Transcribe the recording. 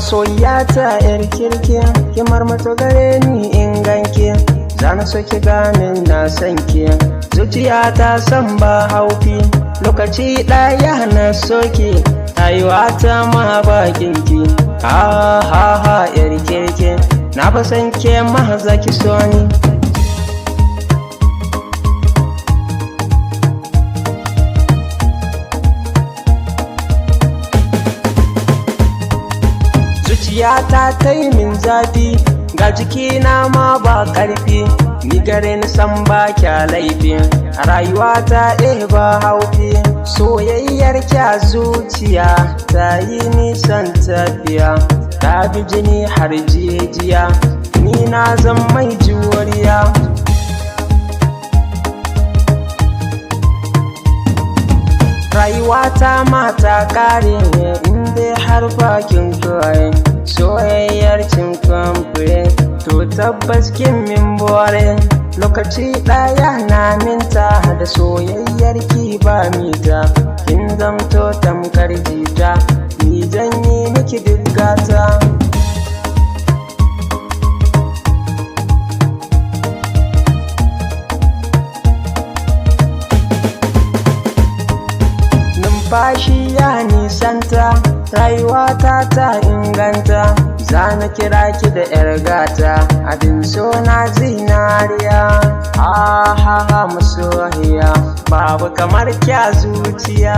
masoyiya ta yar kirki ki marmato gare ni in ganki zana so ki ganin na san ki zuciya ta san ba haufi lokaci ɗaya na soki rayuwa ta ma bakin ki ha ha ha yar kirki na fa san ke ma zaki so ni zuciyata ta yi min zafi ga jikina ma ba ƙarfi ni gare ni san ba kya laifi a rayuwata ba haufi soyayyar kya zuciya ta yi nisan tafiya ta bi jini har jijiya ni na zan mai juriya rayuwata ma ta kare inda har bakin kawai soyayyar cin kamfure to tabbas kin min bore lokaci ɗaya na minta da soyayyar ki ba mita kin zamto tamkar jita ni zan yi miki duk gata numfashi ya nisanta rayuwata ta inganta zana kira ki da yar gata abin so na zinariya ha ha ha masoyiya babu kamar kya zuciya